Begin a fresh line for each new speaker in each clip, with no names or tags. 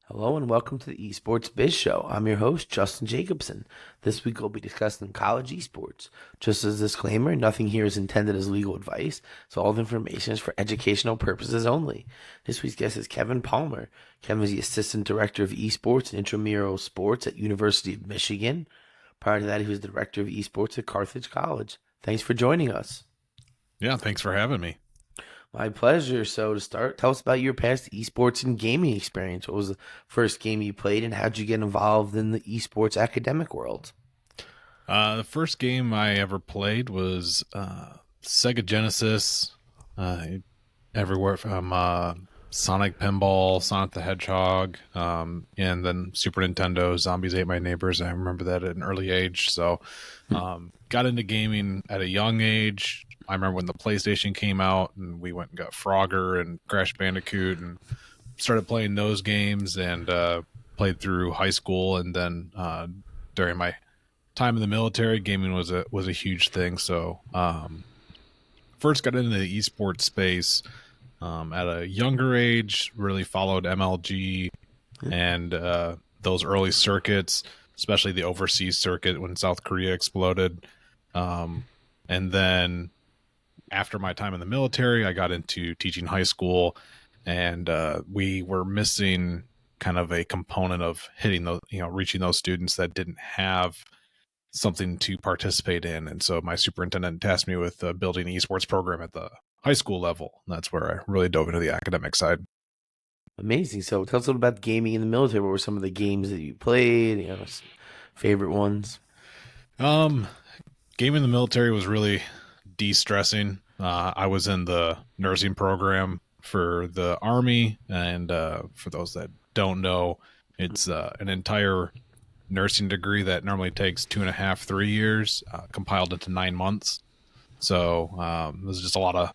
Hello and welcome to the Esports Biz Show. I'm your host, Justin Jacobson. This week we'll be discussing college esports. Just as a disclaimer, nothing here is intended as legal advice, so all the information is for educational purposes only. This week's guest is Kevin Palmer. Kevin is the Assistant Director of Esports and Intramural Sports at University of Michigan. Prior to that, he was the Director of Esports at Carthage College. Thanks for joining us.
Yeah, thanks for having me.
My pleasure. So to start, tell us about your past esports and gaming experience. What was the first game you played, and how'd you get involved in the esports academic world?
The first game I ever played was Sega Genesis, everywhere from Sonic Pinball, Sonic the Hedgehog, and then Super Nintendo, Zombies Ate My Neighbors. I remember that at an early age. So got into gaming at a young age. I remember when the PlayStation came out and we went and got Frogger and Crash Bandicoot and started playing those games and played through high school. And then during my time in the military, gaming was a huge thing. So first got into the esports space at a younger age, really followed MLG and those early circuits, especially the overseas circuit when South Korea exploded. And then after my time in the military, I got into teaching high school, and we were missing kind of a component of reaching those students that didn't have something to participate in. And so my superintendent tasked me with building an esports program at the high school level. And that's where I really dove into the academic side.
Amazing. So tell us a little about gaming in the military. What were some of the games that you played? Favorite ones?
Game in the military was really de-stressing. I was in the nursing program for the Army, and for those that don't know, it's an entire nursing degree that normally takes 2.5, 3 years, compiled into 9 months. So it was just a lot of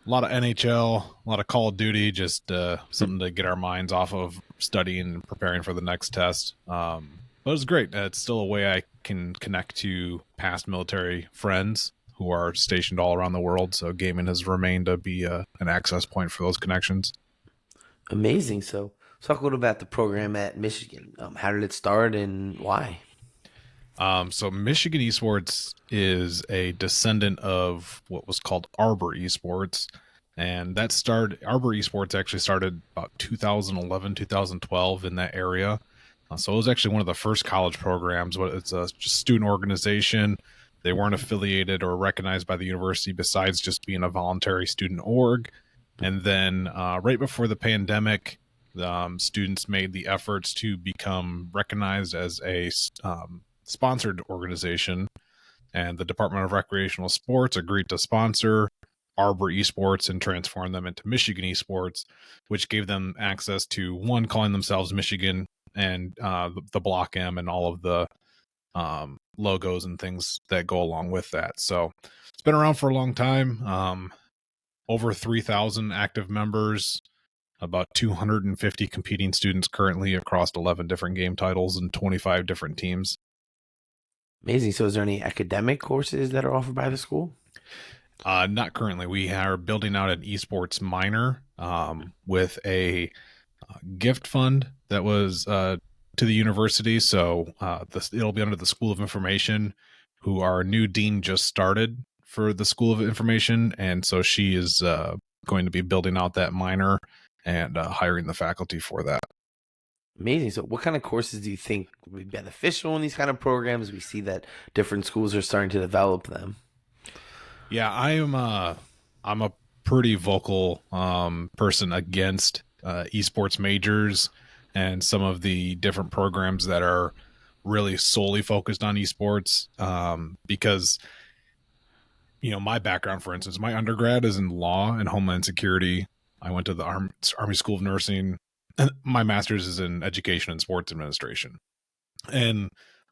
NHL, a lot of Call of Duty, just something to get our minds off of studying and preparing for the next test. But it was great. It's still a way I can connect to past military friends who are stationed all around the world. So gaming has remained to be an access point for those connections.
Amazing. So talk a little about the program at Michigan. How did it start and why?
So Michigan Esports is a descendant of what was called Arbor Esports. And Arbor Esports actually started about 2011, 2012 in that area. So it was actually one of the first college programs. It's a just student organization. They weren't affiliated or recognized by the university besides just being a voluntary student org. And then right before the pandemic, students made the efforts to become recognized as a sponsored organization. And the Department of Recreational Sports agreed to sponsor Arbor Esports and transform them into Michigan Esports, which gave them access to, one, calling themselves Michigan and the Block M and all of the logos and things that go along with that. So it's been around for a long time. Over 3,000 active members, about 250 competing students currently across 11 different game titles and 25 different teams.
Amazing. So is there any academic courses that are offered by the school?
Not currently. We are building out an esports minor with a gift fund that was to the university. So it'll be under the School of Information, who our new dean just started for the School of Information. And so she is going to be building out that minor and hiring the faculty for that.
Amazing. So what kind of courses do you think would be beneficial in these kind of programs? We see that different schools are starting to develop them.
Yeah, I'm a pretty vocal person against esports majors and some of the different programs that are really solely focused on esports because, my background, for instance, my undergrad is in law and homeland security. I went to the Army School of Nursing. My master's is in education and sports administration. And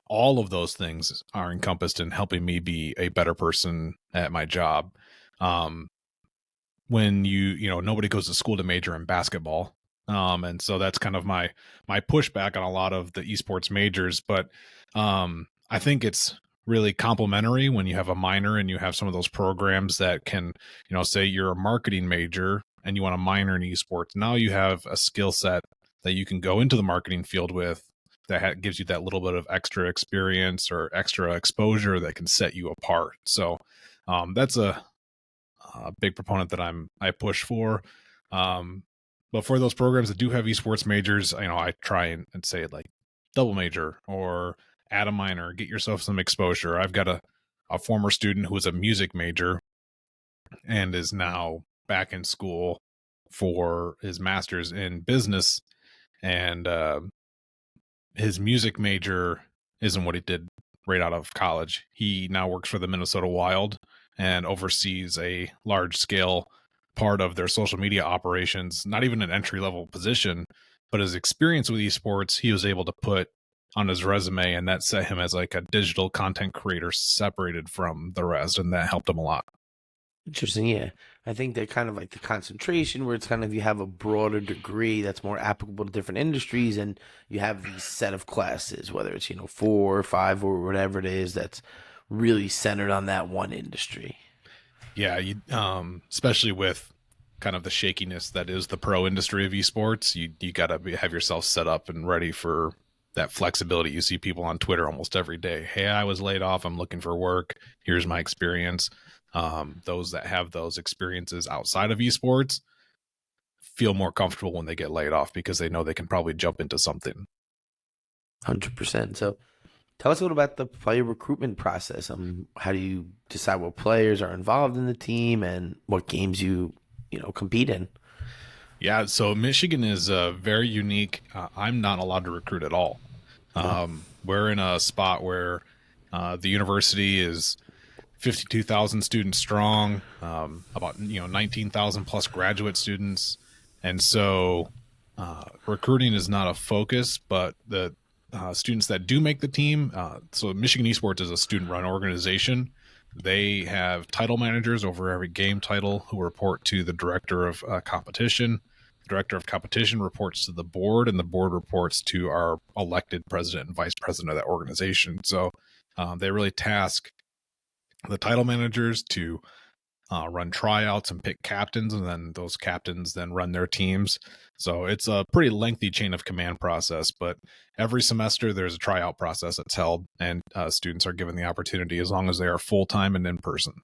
all of those things are encompassed in helping me be a better person at my job. When nobody goes to school to major in basketball. And so that's kind of my pushback on a lot of the esports majors. But I think it's really complementary when you have a minor and you have some of those programs that can, say you're a marketing major and you want to minor in esports. Now you have a skill set that you can go into the marketing field with that gives you that little bit of extra experience or extra exposure that can set you apart. So that's a big proponent that I push for. But for those programs that do have esports majors, I try and say like double major or add a minor, get yourself some exposure. I've got a former student who was a music major and is now back in school for his master's in business, and his music major isn't what he did right out of college. He now works for the Minnesota Wild and oversees a large scale part of their social media operations, not even an entry level position, but his experience with esports, he was able to put on his resume, and that set him as like a digital content creator separated from the rest, and that helped him a lot.
Interesting, yeah. I think they're kind of like the concentration where it's kind of you have a broader degree that's more applicable to different industries, and you have these set of classes, whether it's, 4 or 5 or whatever it is, that's really centered on that one industry.
Yeah, especially with kind of the shakiness that is the pro industry of esports, you got to have yourself set up and ready for that flexibility. You see people on Twitter almost every day. Hey, I was laid off. I'm looking for work. Here's my experience. Those that have those experiences outside of esports feel more comfortable when they get laid off because they know they can probably jump into something.
100%. So tell us a little about the player recruitment process. How do you decide what players are involved in the team and what games you compete in?
Yeah, so Michigan is very unique. I'm not allowed to recruit at all. We're in a spot where the university is 52,000 students strong, about 19,000 plus graduate students, and so recruiting is not a focus. But the students that do make the team, so Michigan Esports is a student-run organization. They have title managers over every game title who report to the director of competition. The director of competition reports to the board, and the board reports to our elected president and vice president of that organization. So they really task the title managers to run tryouts and pick captains, and then those captains then run their teams. So it's a pretty lengthy chain of command process, but every semester there's a tryout process that's held, and students are given the opportunity as long as they are full-time and in person.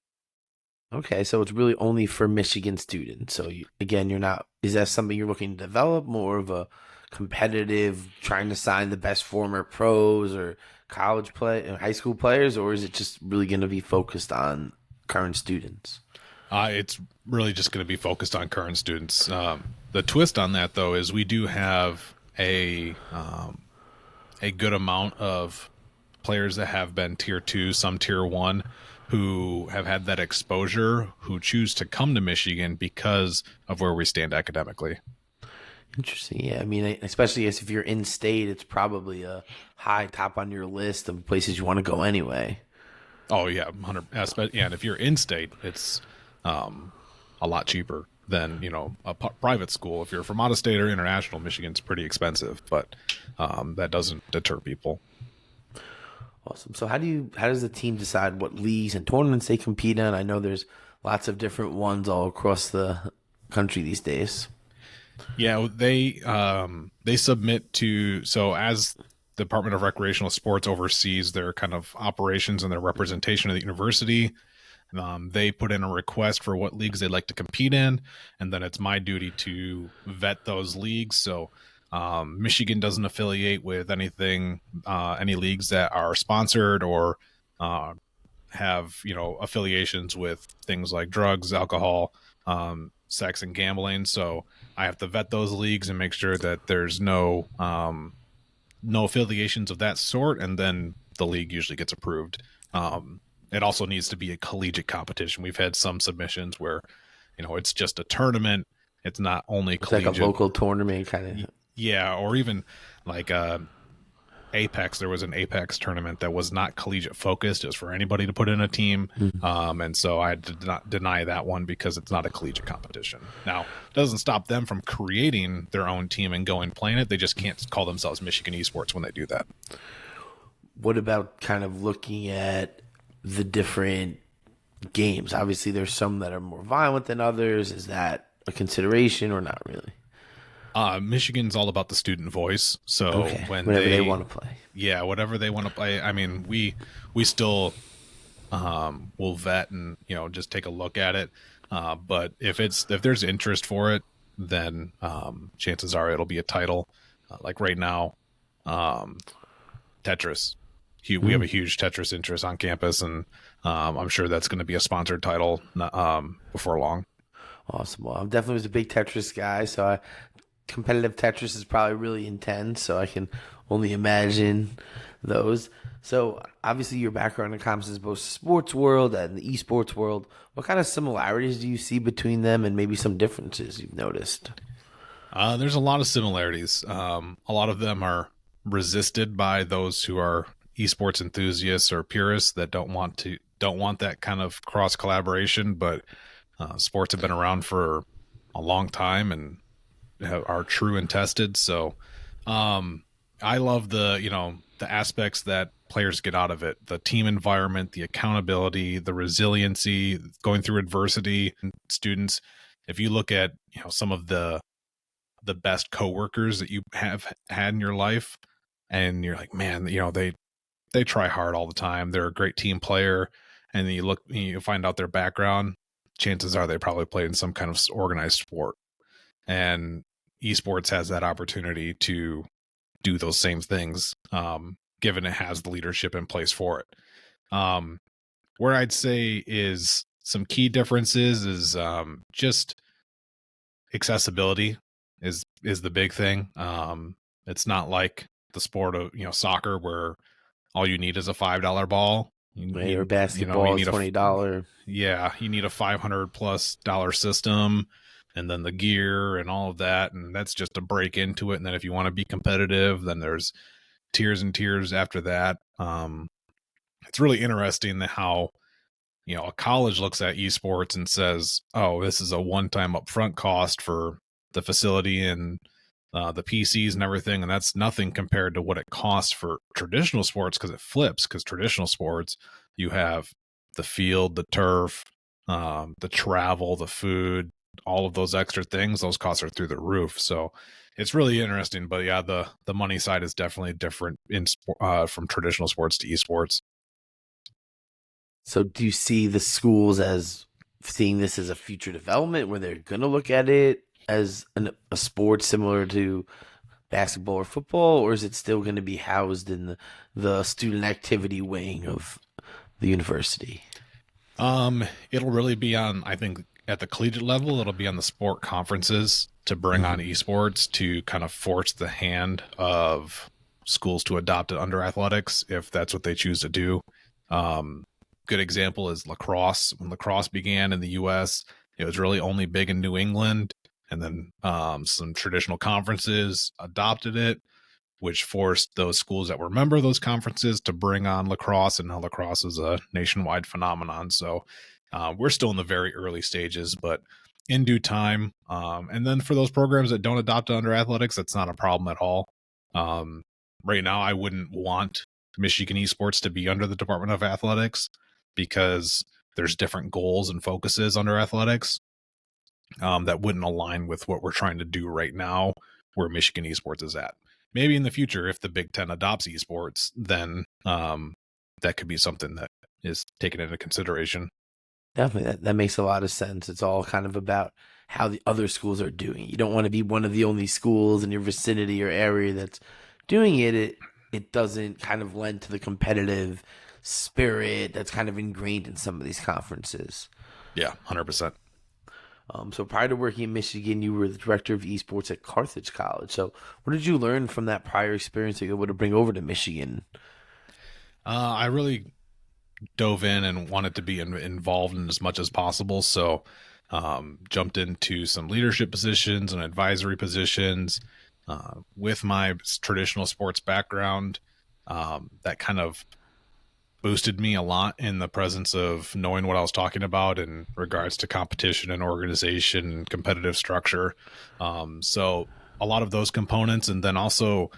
Okay, so it's really only for Michigan students. So you're not, is that something you're looking to develop, more of a competitive, trying to sign the best former pros or college high school players, or is it just really going to be focused on current students?
It's really just going to be focused on current students. The twist on that, though, is we do have a good amount of players that have been tier 2, some tier 1, who have had that exposure, who choose to come to Michigan because of where we stand academically.
Interesting. Yeah, I mean, especially if you're in state, it's probably a high top on your list of places you want to go anyway.
Oh yeah, 100. Yeah, and if you're in state, it's a lot cheaper than a private school. If you're from out of state or international, Michigan's pretty expensive, but that doesn't deter people.
Awesome. So how does the team decide what leagues and tournaments they compete in? I know there's lots of different ones all across the country these days.
Yeah, they submit to, so as the Department of Recreational Sports oversees their kind of operations and their representation of the university, they put in a request for what leagues they'd like to compete in, and then it's my duty to vet those leagues. So Michigan doesn't affiliate with anything, any leagues that are sponsored or have affiliations with things like drugs, alcohol, sex, and gambling. So I have to vet those leagues and make sure that there's no affiliations of that sort, and then the league usually gets approved. It also needs to be a collegiate competition. We've had some submissions where it's just a tournament. It's not only collegiate.
Like a local tournament kind of.
Yeah, or even like Apex. There was an Apex tournament that was not collegiate focused. It was for anybody to put in a team. Mm-hmm. And so I did not deny that one because it's not a collegiate competition. Now, it doesn't stop them from creating their own team and going playing it. They just can't call themselves Michigan Esports when they do that.
What about kind of looking at the different games? Obviously, there's some that are more violent than others. Is that a consideration or not really?
Michigan's all about the student voice. So
Okay,
when
whatever they want to play.
yeah, whatever they want to play. I mean, we still will vet and just take a look at it. But if there's interest for it, then chances are it'll be a title. Like right now, um, Tetris. We have a huge Tetris interest on campus, and I'm sure that's going to be a sponsored title before long.
Awesome. Well, I definitely was a big Tetris guy, so competitive Tetris is probably really intense. So I can only imagine those. So obviously, your background encompasses both sports world and the esports world. What kind of similarities do you see between them, and maybe some differences you've noticed?
There's a lot of similarities. A lot of them are resisted by those who are esports enthusiasts or purists that don't want that kind of cross collaboration. But sports have been around for a long time and are true and tested. So I love the aspects that players get out of it: the team environment, the accountability, the resiliency, going through adversity. Students, if you look at some of the best coworkers that you have had in your life, and you're like, man, they try hard all the time, they're a great team player, and then you find out their background, chances are they probably played in some kind of organized sport. And esports has that opportunity to do those same things, given it has the leadership in place for it. Where I'd say is some key differences is just accessibility is the big thing. It's not like the sport of soccer where all you need is a $5 ball. You
Right, or
need you
basketball,
need
$20.
you need a $500+ system, and then the gear and all of that, and that's just to break into it. And then if you want to be competitive, then there's tiers and tiers after that. It's really interesting how a college looks at esports and says, oh, this is a one-time upfront cost for the facility and the PCs and everything, and that's nothing compared to what it costs for traditional sports, because it flips. Because traditional sports, you have the field, the turf, the travel, the food, all of those extra things. Those costs are through the roof. So it's really interesting. But yeah, the money side is definitely different from traditional sports to esports.
So do you see the schools as seeing this as a future development where they're going to look at it as a sport similar to basketball or football, or is it still going to be housed in the student activity wing of the university?
It'll really be on, I think, at the collegiate level, it'll be on the sport conferences to bring on esports to kind of force the hand of schools to adopt it under athletics if that's what they choose to do. Good example is lacrosse. When lacrosse began in the U.S., it was really only big in New England, and then some traditional conferences adopted it, which forced those schools that were member of those conferences to bring on lacrosse, and now lacrosse is a nationwide phenomenon. So we're still in the very early stages, but in due time. And then for those programs that don't adopt it under athletics, that's not a problem at all. Right now, I wouldn't want Michigan esports to be under the Department of Athletics, because there's different goals and focuses under athletics that wouldn't align with what we're trying to do right now, where Michigan esports is at. Maybe in the future, if the Big Ten adopts esports, then that could be something that is taken into consideration.
Definitely, that makes a lot of sense. It's all kind of about how the other schools are doing. You don't want to be one of the only schools in your vicinity or area that's doing it. It doesn't kind of lend to the competitive spirit that's kind of ingrained in some of these conferences.
Yeah, 100%.
So prior to working in Michigan, you were the director of esports at Carthage College. So what did you learn from that prior experience that you were able to bring over to Michigan?
I really dove in and wanted to be involved in as much as possible. So jumped into some leadership positions and advisory positions with my traditional sports background. That kind of boosted me a lot in the presence of knowing what I was talking about in regards to competition and organization and competitive structure. So a lot of those components, and then also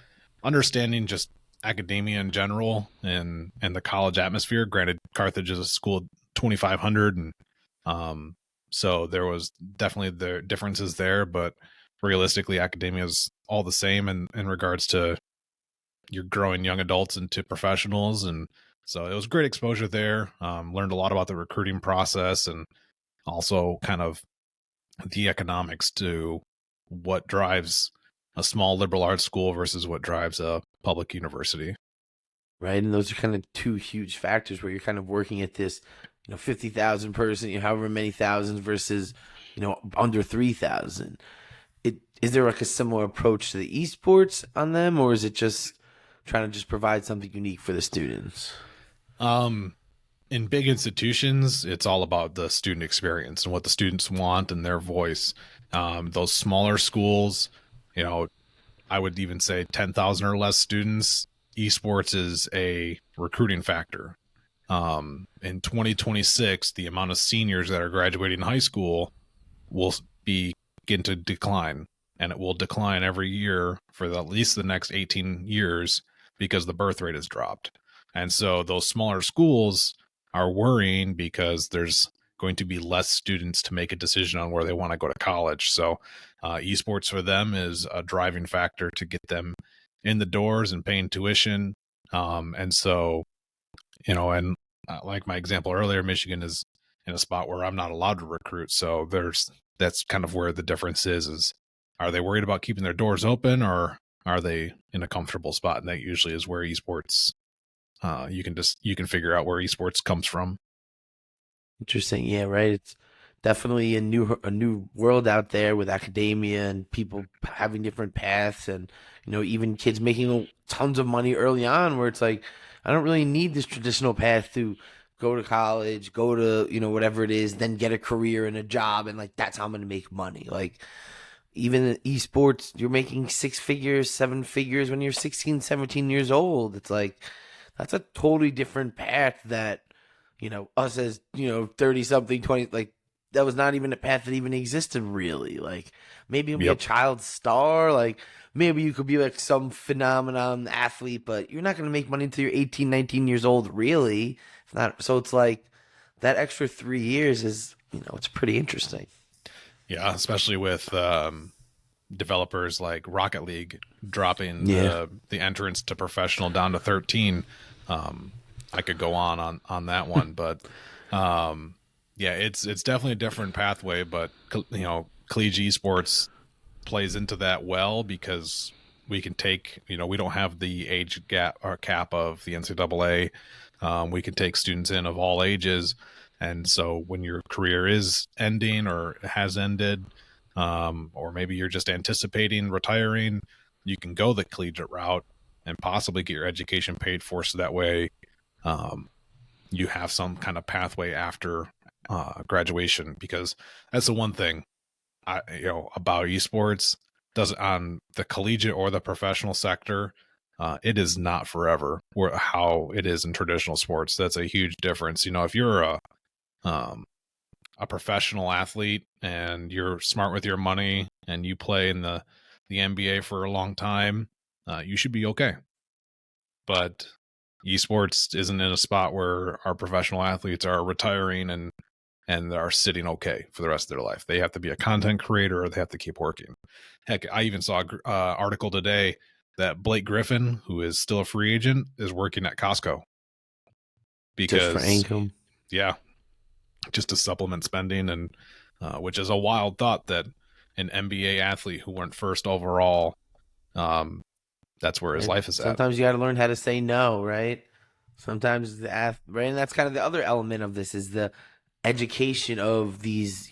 understanding just academia in general and the college atmosphere. Granted, Carthage is a school of 2,500, and so there was definitely the differences there, but realistically, academia is all the same in regards to you're growing young adults into professionals. And so it was great exposure there. Learned a lot about the recruiting process and also kind of the economics to what drives a small liberal arts school versus what drives a public university.
Right. And those are kind of two huge factors where you're kind of working at this, 50,000 person, however many thousands versus, under 3,000. Is there like a similar approach to the esports on them, or is it just trying to just provide something unique for the students?
In big institutions, it's all about the student experience and what the students want and their voice. Those smaller schools, I would even say 10,000 or less students, esports is a recruiting factor. In 2026, the amount of seniors that are graduating high school will begin to decline, and it will decline every year for at least the next 18 years because the birth rate has dropped. And so those smaller schools are worrying because there's going to be less students to make a decision on where they want to go to college. So esports for them is a driving factor to get them in the doors and paying tuition. And so, and like my example earlier, Michigan is in a spot where I'm not allowed to recruit. So that's kind of where the difference is are they worried about keeping their doors open, or are they in a comfortable spot? And that usually is where esports, you can figure out where esports comes from.
Interesting. Yeah, right. It's definitely a new world out there with academia and people having different paths, and even kids making tons of money early on where it's like, I don't really need this traditional path to go to college, go to, whatever it is, then get a career and a job, and like that's how I'm going to make money. Like even in esports, you're making 6 figures, 7 figures when you're 16, 17 years old. It's like that's a totally different path that us as, 30 something, 20, like that was not even a path that even existed really. Like maybe you'll be a child star, like maybe you could be like some phenomenon athlete, but you're not going to make money until you're 18, 19 years old, really. If not, so it's like that extra 3 years is, it's pretty interesting.
Yeah, especially with developers like Rocket League dropping the entrance to professional down to 13. I could go on that one, but yeah, it's definitely a different pathway. But collegiate esports plays into that well because we can take, we don't have the age gap or cap of the NCAA. We can take students in of all ages, and so when your career is ending or has ended, or maybe you're just anticipating retiring, you can go the collegiate route and possibly get your education paid for, so that way you have some kind of pathway after graduation. Because that's the one thing about esports, does on the collegiate or the professional sector, it is not forever how it is in traditional sports. That's a huge difference. If you're a professional athlete and you're smart with your money and you play in the NBA for a long time, you should be okay. But esports isn't in a spot where our professional athletes are retiring and are sitting okay for the rest of their life. They have to be a content creator, or they have to keep working. Heck, I even saw an article today that Blake Griffin, who is still a free agent, is working at Costco because
just for income.
Yeah, just to supplement spending, and which is a wild thought that an NBA athlete who went first overall, that's where his life is at.
Sometimes you got to learn how to say no, right? Sometimes right, and that's kind of the other element of this is the education of these,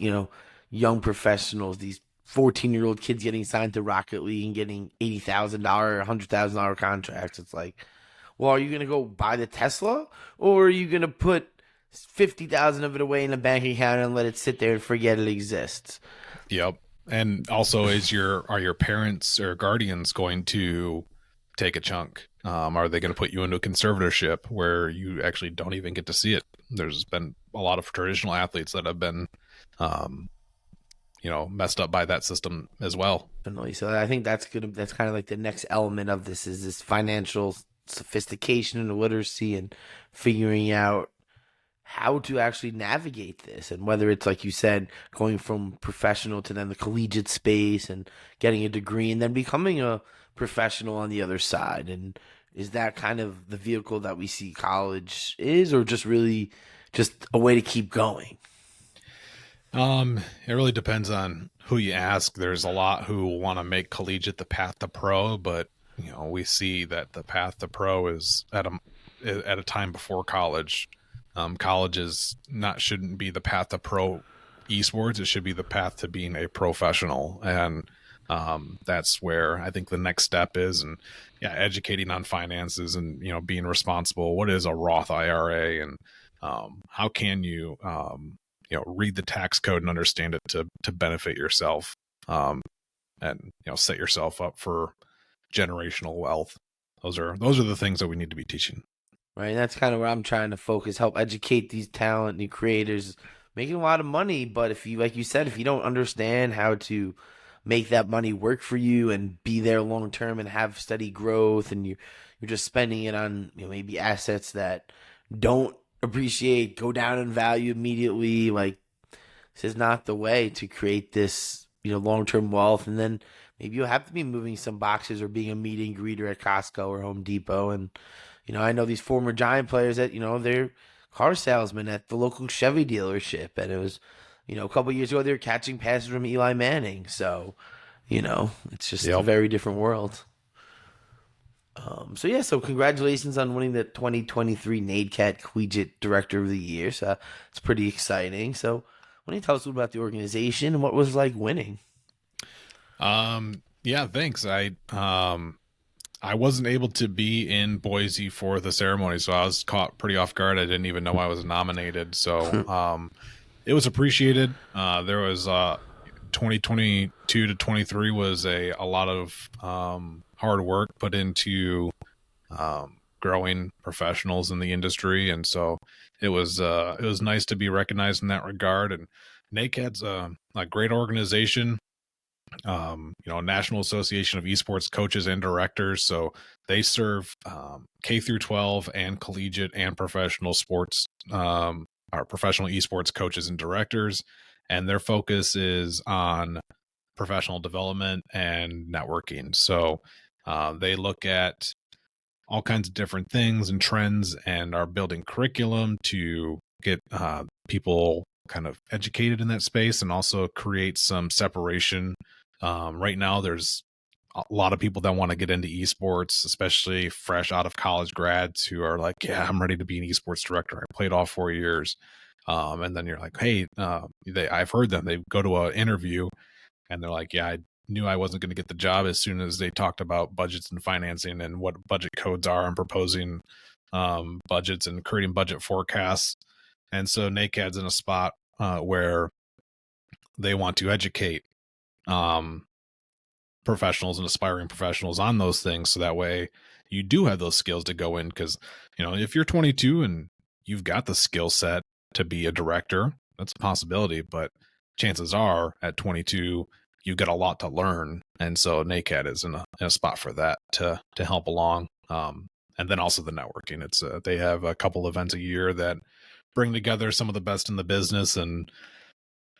young professionals, these 14-year-old kids getting signed to Rocket League and getting $80,000, $100,000 contracts. It's like, well, are you going to go buy the Tesla, or are you going to put 50,000 of it away in a bank account and let it sit there and forget it exists?
Yep. And also, are your parents or guardians going to take a chunk? Are they going to put you into a conservatorship where you actually don't even get to see it? There's been a lot of traditional athletes that have been, messed up by that system as well.
So I think that's kind of like the next element of this is this financial sophistication and literacy and figuring out how to actually navigate this, and whether it's like you said, going from professional to then the collegiate space and getting a degree and then becoming a professional on the other side. And is that kind of the vehicle that we see college is, or just really just a way to keep going?
It really depends on who you ask. There's a lot who want to make collegiate the path to pro, but we see that the path to pro is at a time before college. College is not shouldn't be the path to pro esports. It should be the path to being a professional, and that's where I think the next step is. And yeah, educating on finances and being responsible. What is a Roth IRA, and how can you read the tax code and understand it to benefit yourself, and set yourself up for generational wealth. Those are the things that we need to be teaching.
Right. And that's kind of where I'm trying to focus, help educate these talent, new creators, making a lot of money. But if you, like you said, if you don't understand how to make that money work for you and be there long term and have steady growth, and you're just spending it on maybe assets that don't appreciate, go down in value immediately, like this is not the way to create this long term wealth. And then maybe you'll have to be moving some boxes or being a meet and greeter at Costco or Home Depot. And I know these former Giant players that, they're car salesmen at the local Chevy dealership. And it was, a couple of years ago, they were catching passes from Eli Manning. So, it's just a very different world. So congratulations on winning the 2023 NADCAT Collegiate Director of the Year. So it's pretty exciting. So why don't you tell us a little about the organization and what it was like winning?
Yeah, thanks. I wasn't able to be in Boise for the ceremony, so I was caught pretty off guard. I didn't even know I was nominated. So it was appreciated. There was 2022 to 23 was a lot of hard work put into growing professionals in the industry, and so it was nice to be recognized in that regard. And NACAD's a great organization. National Association of Esports Coaches and Directors. So they serve K through 12 and collegiate and professional sports, or professional esports coaches and directors. And their focus is on professional development and networking. So they look at all kinds of different things and trends and are building curriculum to get people kind of educated in that space and also create some separation. Right now, there's a lot of people that want to get into esports, especially fresh out of college grads who are like, yeah, I'm ready to be an esports director. I played all 4 years. And then you're like, hey, I've heard them. They go to an interview and they're like, yeah, I knew I wasn't going to get the job as soon as they talked about budgets and financing and what budget codes are and proposing budgets and creating budget forecasts. And so NACAD's in a spot where they want to educate professionals and aspiring professionals on those things, so that way you do have those skills to go in. Because if you're 22 and you've got the skill set to be a director, that's a possibility, but chances are at 22 you've got a lot to learn, and so NACAD is in a spot for that to help along. And then also the networking. It's they have a couple events a year that bring together some of the best in the business. And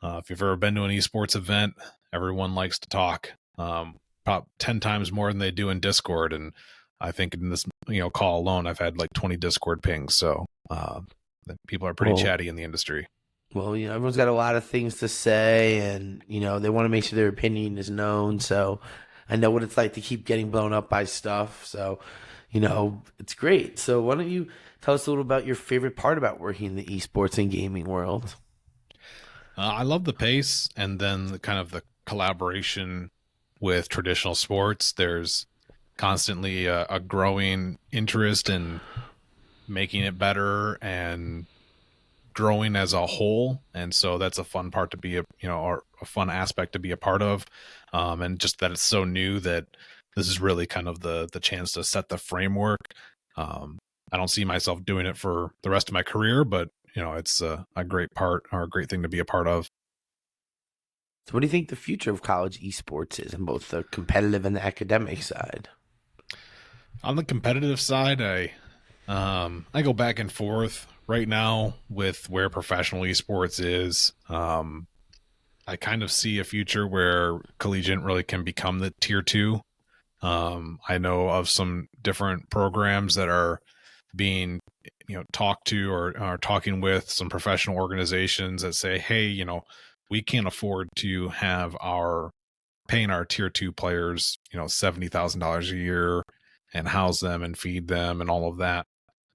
if you've ever been to an esports event, everyone likes to talk, about 10 times more than they do in Discord. And I think in this call alone, I've had like 20 Discord pings. So people are pretty chatty in the industry.
Well, everyone's got a lot of things to say, and they want to make sure their opinion is known. So I know what it's like to keep getting blown up by stuff. So it's great. So why don't you tell us a little about your favorite part about working in the esports and gaming world?
I love the pace, and then the collaboration with traditional sports. There's constantly a growing interest in making it better and growing as a whole. And so that's a fun part to be or a fun aspect to be a part of. And just that it's so new that this is really kind of the chance to set the framework. I don't see myself doing it for the rest of my career, but it's a great part or a great thing to be a part of.
So what do you think the future of college esports is on both the competitive and the academic side?
On the competitive side, I go back and forth. right now with where professional esports is, I kind of see a future where Collegiate really can become the tier two. I know of some different programs that are being, talked to or are talking with some professional organizations that say, hey, we can't afford to have our paying our tier two players, $70,000 a year and house them and feed them and all of that.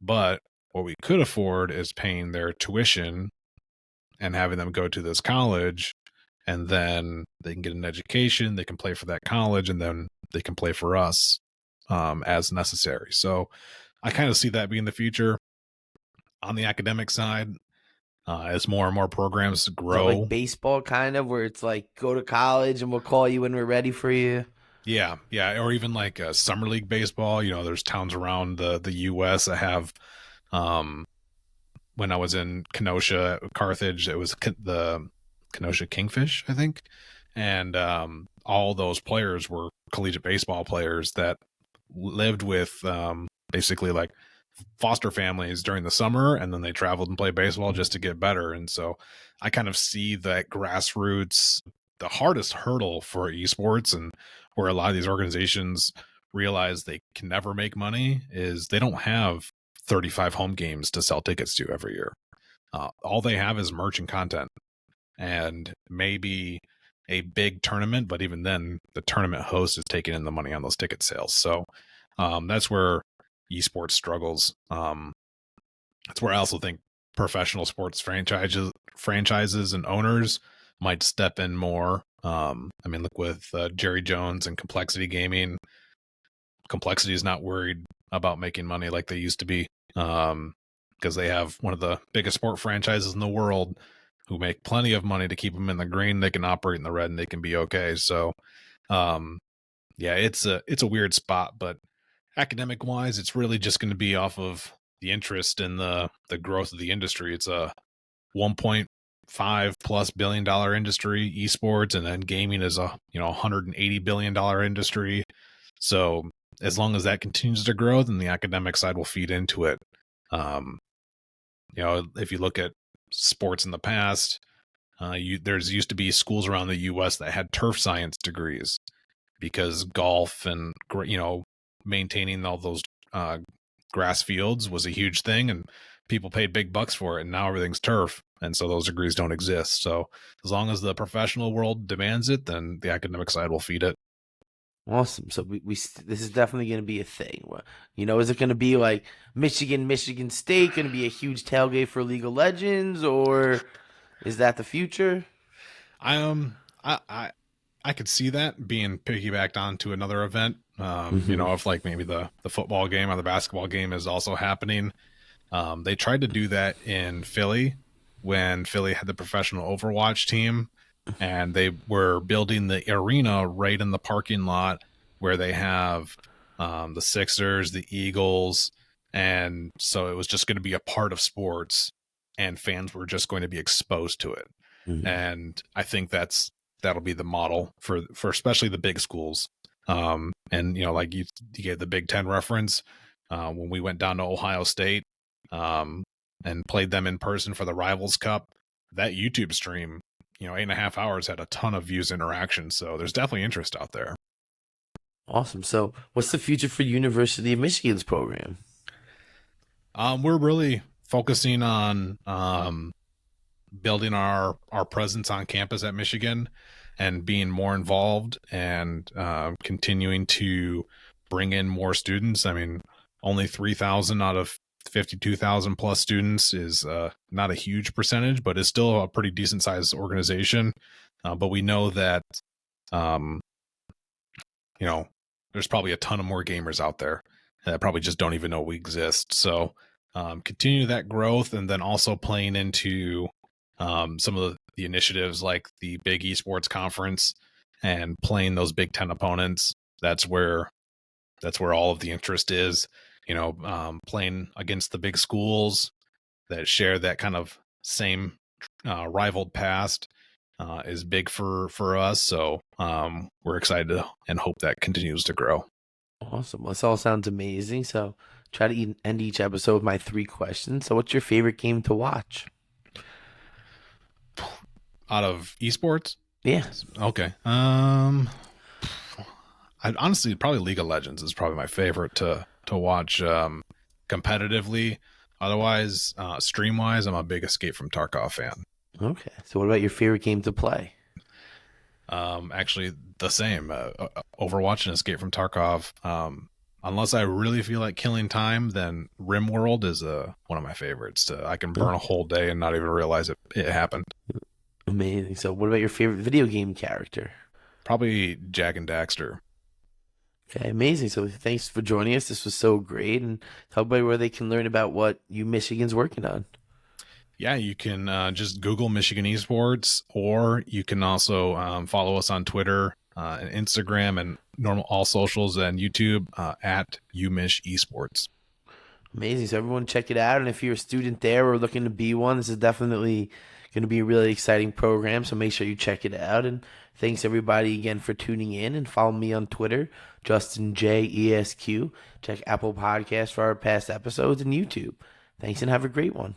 But what we could afford is paying their tuition and having them go to this college, and then they can get an education, they can play for that college, and then they can play for us as necessary. So I kind of see that being the future on the academic side as more and more programs
So like
grow.
baseball kind of where it's like go to college and we'll call you when we're ready for you.
Yeah, yeah, or even like summer league baseball. There's towns around the U.S. that have. When I was in Kenosha, Carthage, it was the Kenosha Kingfish, I think, and all those players were collegiate baseball players that lived with basically like foster families during the summer, and then they traveled and played baseball just to get better. And so I kind of see that grassroots, the hardest hurdle for esports, and where a lot of these organizations realize they can never make money, is they don't have 35 home games to sell tickets to every year. All they have is merch and content, and maybe a big tournament, but even then, the tournament host is taking in the money on those ticket sales. So that's where esports struggles. That's where I also think professional sports franchises and owners might step in more. I mean, look with Jerry Jones and Complexity Gaming. Complexity is not worried about making money like they used to be, because they have one of the biggest sport franchises in the world who make plenty of money to keep them in the green. They can operate in the red and they can be okay. So, yeah, it's a weird spot, but academic wise, it's really just going to be off of the interest in the growth of the industry. It's a 1.5 plus billion-dollar industry, esports, and then gaming is a $180 billion industry. So as long as that continues to grow, then the academic side will feed into it. If you look at sports in the past, there's used to be schools around the U.S. that had turf science degrees, because golf and maintaining all those grass fields was a huge thing, and people paid big bucks for it. And now everything's turf, and so those degrees don't exist. So as long as the professional world demands it, then the academic side will feed it.
Awesome. So this is definitely going to be a thing. Is it going to be like Michigan State going to be a huge tailgate for League of Legends, or is that the future?
I could see that being piggybacked onto another event. If like maybe the football game or the basketball game is also happening. They tried to do that in Philly when Philly had the professional Overwatch team, and they were building the arena right in the parking lot where they have the Sixers, the Eagles, and so it was just going to be a part of sports, and fans were just going to be exposed to it.
Mm-hmm.
And I think that'll be the model for especially the big schools. And like you gave the Big Ten reference, when we went down to Ohio State and played them in person for the Rivals Cup, that YouTube stream, 8.5 hours had a ton of views, interaction. So there's definitely interest out there.
Awesome. So what's the future for University of Michigan's program?
We're really focusing on building our presence on campus at Michigan and being more involved and continuing to bring in more students. I mean, only 3,000 out of 52,000 plus students is not a huge percentage, but it's still a pretty decent sized organization. But we know that, there's probably a ton of more gamers out there that probably just don't even know we exist. So continue that growth, and then also playing into some of the initiatives like the big esports conference and playing those Big Ten opponents. That's where all of the interest is. Playing against the big schools that share that kind of same rivaled past is big for us. So we're excited and hope that continues to grow.
Awesome. Well, this all sounds amazing. So Try to end each episode with my 3 questions. So, what's your favorite game to watch?
Out of esports?
Yeah.
Okay. I honestly probably League of Legends is probably my favorite to watch competitively. Otherwise, stream wise, I'm a big Escape from Tarkov fan.
Okay. So, what about your favorite game to play?
Actually, the same. Overwatch and Escape from Tarkov. Unless I really feel like killing time, then RimWorld is one of my favorites. I can burn a whole day and not even realize it happened.
Amazing. So, what about your favorite video game character?
Probably Jak and Daxter.
Okay, amazing. So, thanks for joining us. This was so great. And tell everybody where they can learn about what Michigan's working on.
Yeah, you can just Google Michigan Esports, or you can also follow us on Twitter and Instagram and all socials and YouTube at UMich Esports.
Amazing. So everyone check it out. And if you're a student there or looking to be one, this is definitely going to be a really exciting program. So make sure you check it out. And thanks everybody again for tuning in, and follow me on Twitter, Justin J ESQ. Check Apple Podcasts for our past episodes and YouTube. Thanks and have a great one.